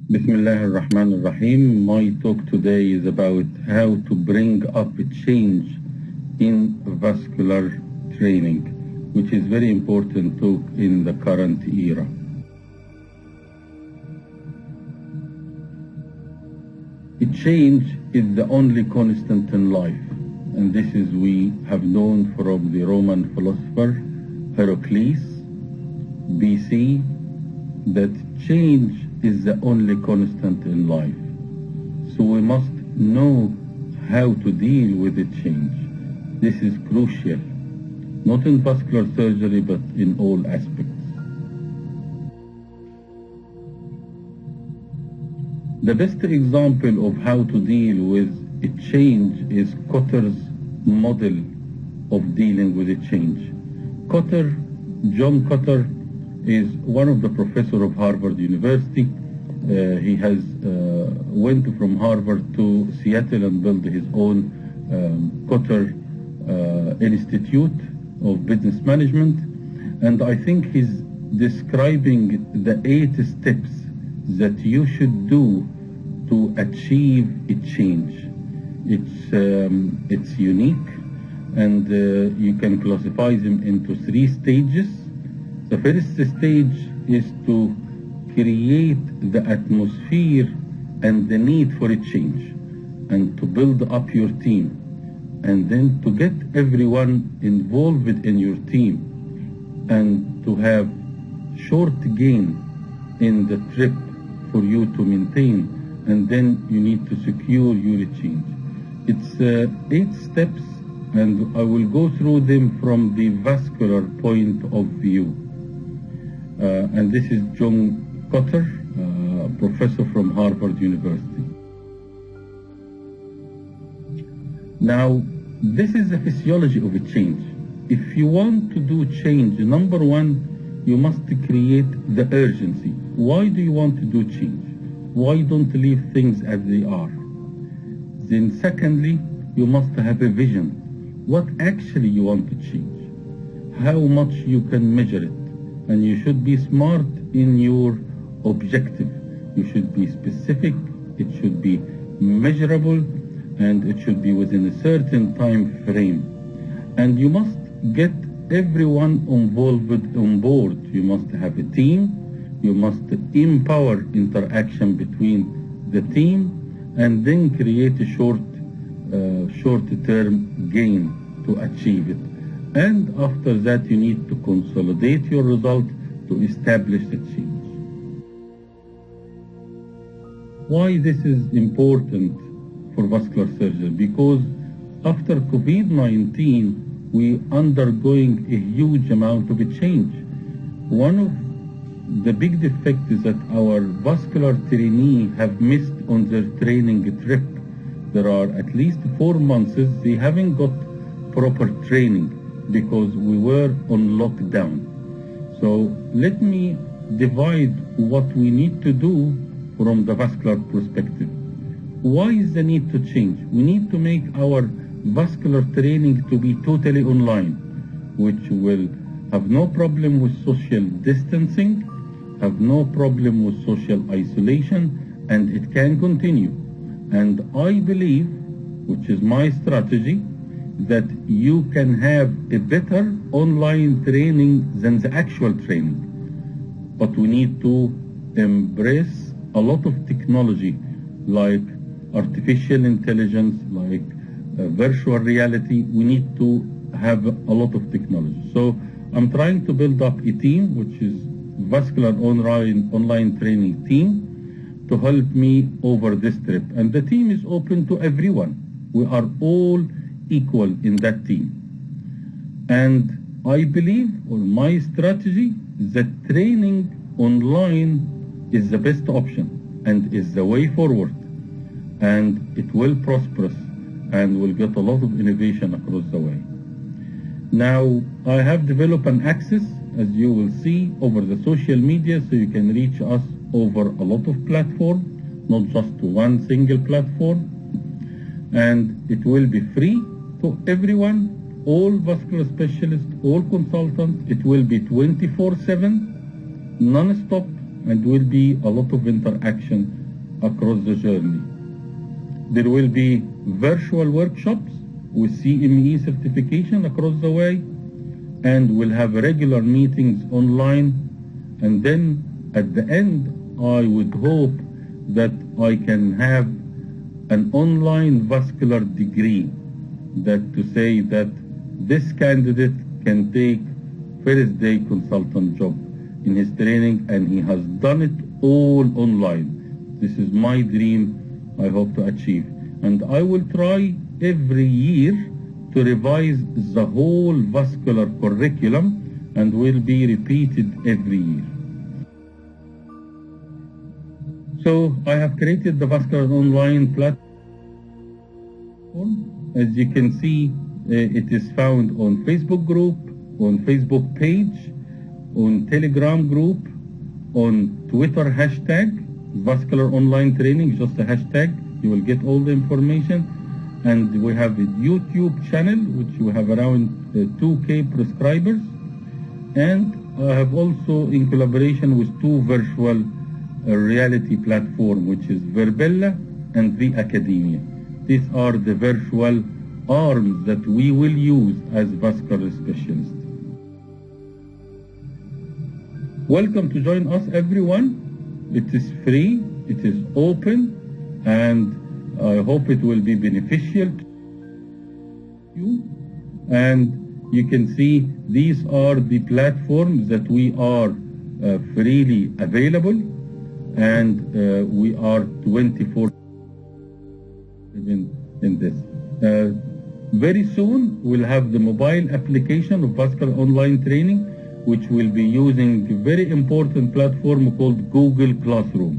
Bismillah ar-Rahman ar-Rahim. My talk today is about how to bring up a change in vascular training, which is very important talk in the current era. A change is the only constant in life, and this is we have known from the Roman philosopher Heracles, BC, that change is the only constant in life. So we must know how to deal with the change. This is crucial, not in vascular surgery, but in all aspects. The best example of how to deal with a change is Cotter's model of dealing with a change. John Cotter, is one of the professors of Harvard University. He has went from Harvard to Seattle and built his own Cotter Institute of Business Management. And I think he's describing the 8 steps that you should do to achieve a change. It's unique, and you can classify them into 3 stages. The first stage is to create the atmosphere and the need for a change, and to build up your team, and then to get everyone involved in your team, and to have short gain in the trip for you to maintain, and then you need to secure your change. It's 8 steps, and I will go through them from the vascular point of view. And this is John Cotter, professor from Harvard University. Now, this is the physiology of a change. If you want to do change, number 1, you must create the urgency. Why do you want to do change? Why don't leave things as they are? Then secondly, you must have a vision. What actually you want to change? How much you can measure it? And you should be smart in your objective. You should be specific, it should be measurable, and it should be within a certain time frame. And you must get everyone involved on board. You must have a team, you must empower interaction between the team, and then create a short-term gain to achieve it. And after that, you need to consolidate your result to establish the change. Why this is important for vascular surgery? Because after COVID-19, we undergoing a huge amount of a change. One of the big defects is that our vascular trainees have missed on their training trip. There are at least 4 months they haven't got proper training, because we were on lockdown. So let me divide what we need to do from the vascular perspective. Why is the need to change? We need to make our vascular training to be totally online, which will have no problem with social distancing, have no problem with social isolation, and it can continue. And I believe, which is my strategy, that you can have a better online training than the actual training. But we need to embrace a lot of technology like artificial intelligence, like virtual reality. We need to have a lot of technology. So I'm trying to build up a team, which is vascular online training team, to help me over this trip. And the team is open to everyone. We are all equal in that team. And I believe, or my strategy, that training online is the best option and is the way forward. And it will prosper and will get a lot of innovation across the way. Now, I have developed an access, as you will see, over the social media, so you can reach us over a lot of platforms, not just one single platform. And it will be free to everyone, all vascular specialists, all consultants. It will be 24/7, non-stop, and will be a lot of interaction across the journey. There will be virtual workshops with CME certification across the way, and we'll have regular meetings online. And then at the end, I would hope that I can have an online vascular degree, that to say that this candidate can take first day consultant job in his training, and he has done it all online. This is my dream I hope to achieve. And I will try every year to revise the whole vascular curriculum, and will be repeated every year. So I have created the Vascular online platform. As you can see, it is found on Facebook group, on Facebook page, on Telegram group, on Twitter hashtag, Vascular Online Training, just a hashtag. You will get all the information. And we have a YouTube channel, which we have around 2K prescribers. And I have also, in collaboration with two virtual reality platforms, which is Verbella and The Academia. These are the virtual arms that we will use as vascular specialists. Welcome to join us, everyone. It is free, it is open, and I hope it will be beneficial to you. And you can see these are the platforms that we are freely available, and we are 24/7 in this. Very soon we'll have the mobile application of Vascular Online Training, which will be using a very important platform called Google Classroom.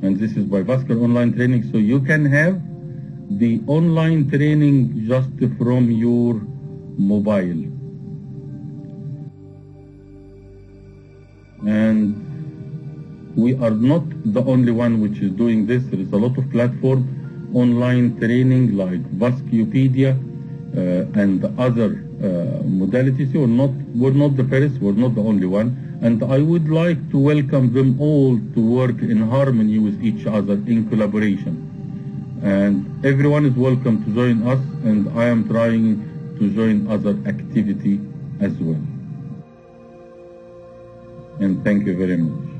And this is by Vascular Online Training, so you can have the online training just from your mobile. And we are not the only one which is doing this. There is a lot of platform online training like Vascupedia and other modalities. We're not the first, we're not the only one. And I would like to welcome them all to work in harmony with each other in collaboration. And everyone is welcome to join us, and I am trying to join other activity as well. And thank you very much.